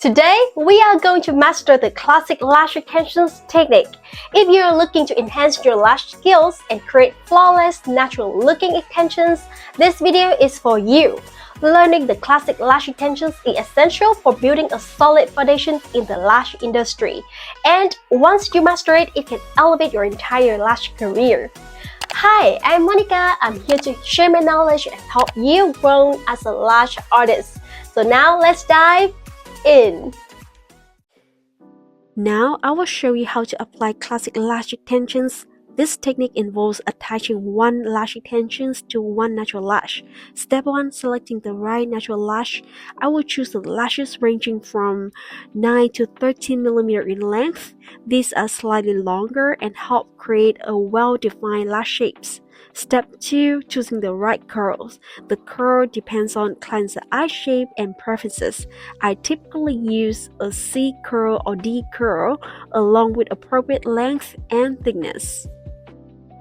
Today, we are going to master the classic lash extensions technique. If you are looking to enhance your lash skills and create flawless, natural-looking extensions, this video is for you. Learning the classic lash extensions is essential for building a solid foundation in the lash industry. And once you master it, it can elevate your entire lash career. Hi, I'm Monica. I'm here to share my knowledge and help you grow as a lash artist. So now let's dive in. Now I will show you how to apply classic lash extensions. This technique involves attaching one lash extensions to one natural lash. Step 1. Selecting the right natural lash. I will choose the lashes ranging from 9 to 13 mm in length. These are slightly longer and help create a well-defined lash shapes. Step 2. Choosing the right curls. The curl depends on client's eye shape and preferences. I typically use a C curl or D curl along with appropriate length and thickness.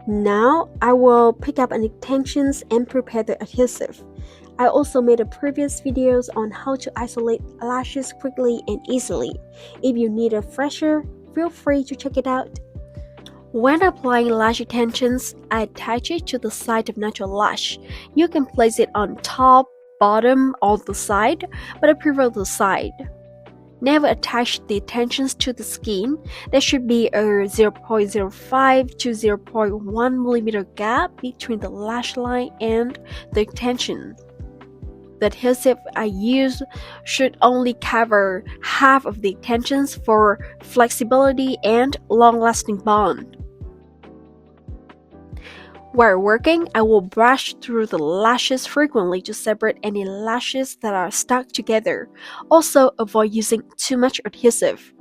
Now, I will pick up an extensions and prepare the adhesive. I also made a previous videos on how to isolate lashes quickly and easily. If you need a refresher, feel free to check it out. When applying lash extensions, I attach it to the side of natural lash. You can place it on top, bottom, or the side, but I prefer the side. Never attach the extensions to the skin. There should be a 0.05 to 0.1 mm gap between the lash line and the extension. The adhesive I use should only cover half of the extensions for flexibility and long-lasting bond. While working, I will brush through the lashes frequently to separate any lashes that are stuck together. Also, avoid using too much adhesive.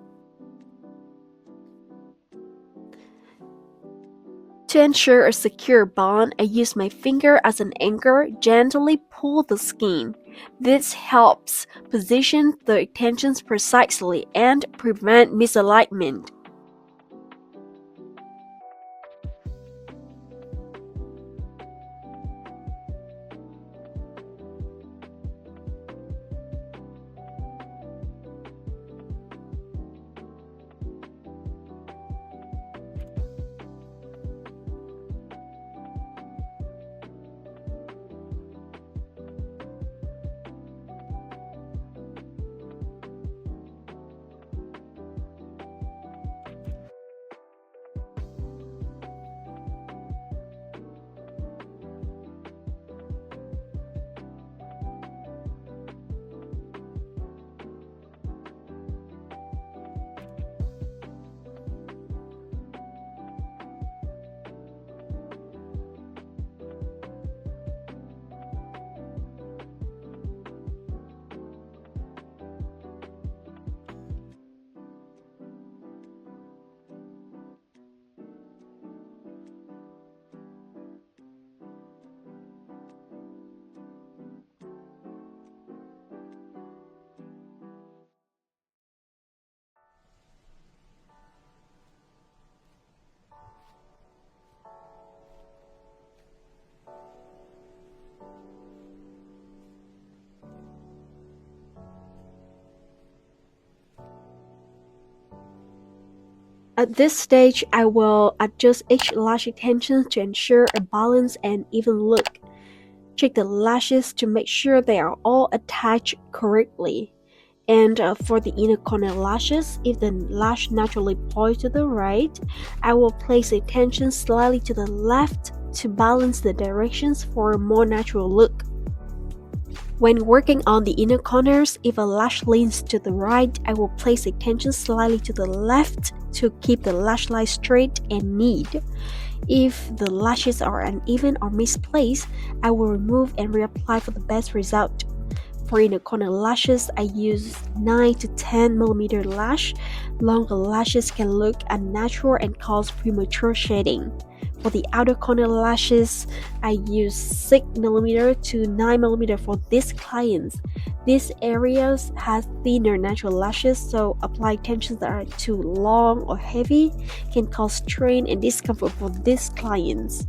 To ensure a secure bond, I use my finger as an anchor, gently pull the skin. This helps position the extensions precisely and prevent misalignment. At this stage, I will adjust each lash extension to ensure a balanced and even look. Check the lashes to make sure they are all attached correctly. And for the inner corner lashes, if the lash naturally points to the right, I will place the extension slightly to the left to balance the directions for a more natural look. When working on the inner corners, if a lash leans to the right, I will place the extension slightly to the left to keep the lash line straight and neat. If the lashes are uneven or misplaced, I will remove and reapply for the best result. For inner corner lashes, I use 9 to 10 mm lash. Longer lashes can look unnatural and cause premature shading. For the outer corner lashes, I use 6 mm to 9 mm for these clients. These areas have thinner natural lashes, so applying extensions that are too long or heavy can cause strain and discomfort for these clients.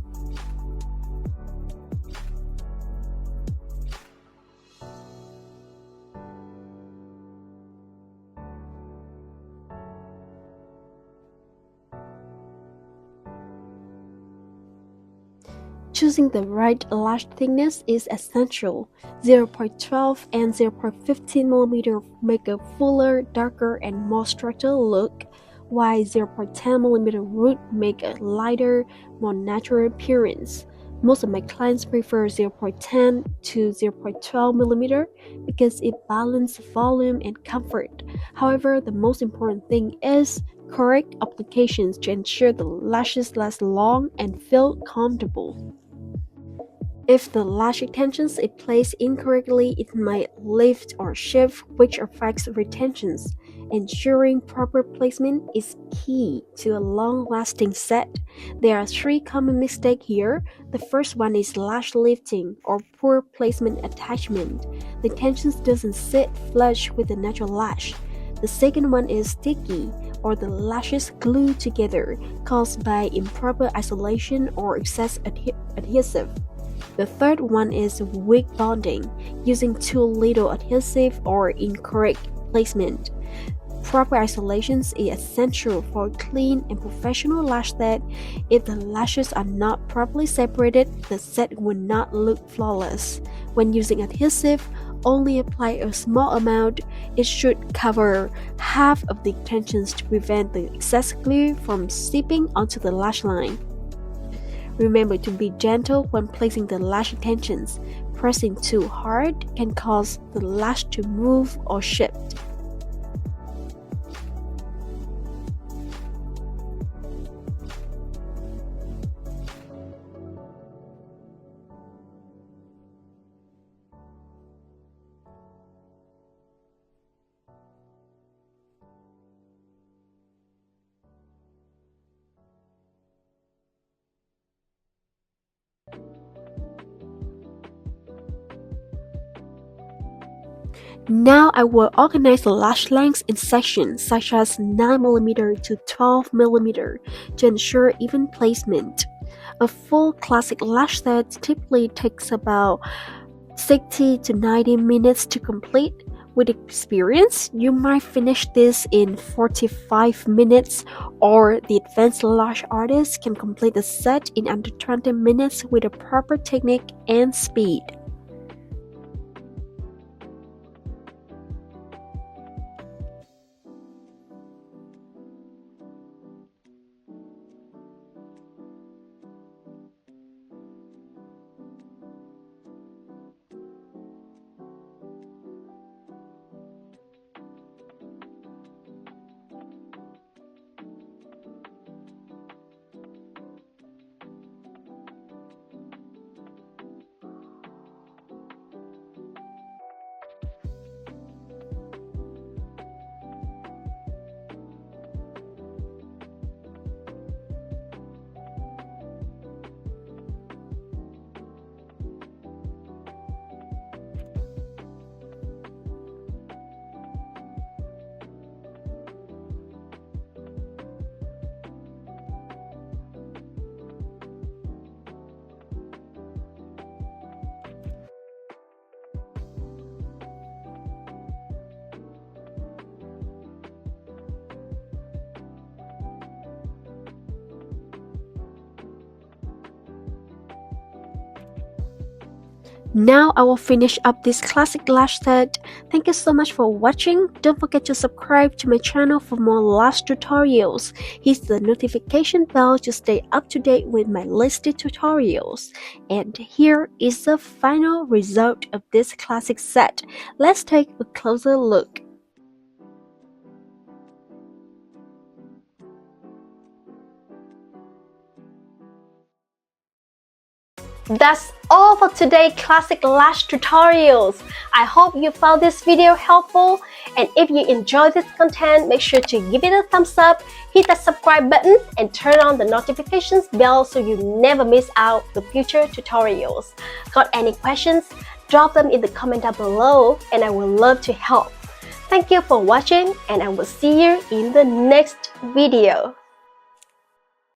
Choosing the right lash thickness is essential. 0.12 and 0.15mm make a fuller, darker, and more structural look, while 0.10mm root make a lighter, more natural appearance. Most of my clients prefer 0.10 to 0.12mm because it balances volume and comfort. However, the most important thing is correct applications to ensure the lashes last long and feel comfortable. If the lash extensions is placed incorrectly, it might lift or shift, which affects retentions. Ensuring proper placement is key to a long-lasting set. There are three common mistakes here. The first one is lash lifting or poor placement attachment. The extensions doesn't sit flush with the natural lash. The second one is sticky, or the lashes glued together, caused by improper isolation or excess adhesive. The third one is weak bonding, using too little adhesive or incorrect placement. Proper isolation is essential for a clean and professional lash set. If the lashes are not properly separated, the set will not look flawless. When using adhesive, only apply a small amount. It should cover half of the extensions to prevent the excess glue from seeping onto the lash line. Remember to be gentle when placing the lash extensions. Pressing too hard can cause the lash to move or shift. Now I will organize the lash lengths in sections such as 9mm to 12mm to ensure even placement. A full classic lash set typically takes about 60 to 90 minutes to complete. With experience, you might finish this in 45 minutes, or the advanced lash artist can complete the set in under 20 minutes with a proper technique and speed. Now I will finish up this classic lash set. Thank you so much for watching. Don't forget to subscribe to my channel for more lash tutorials. Hit the notification bell to stay up to date with my listed tutorials. And here is the final result of this classic set. Let's take a closer look. That's all for today's classic lash tutorials. I hope you found this video helpful, and if you enjoyed this content, make sure to give it a thumbs up, hit that subscribe button, and turn on the notifications bell so you never miss out the future tutorials. Got any questions? Drop them in the comment down below and I will love to help. Thank you for watching, and I will see you in the next video.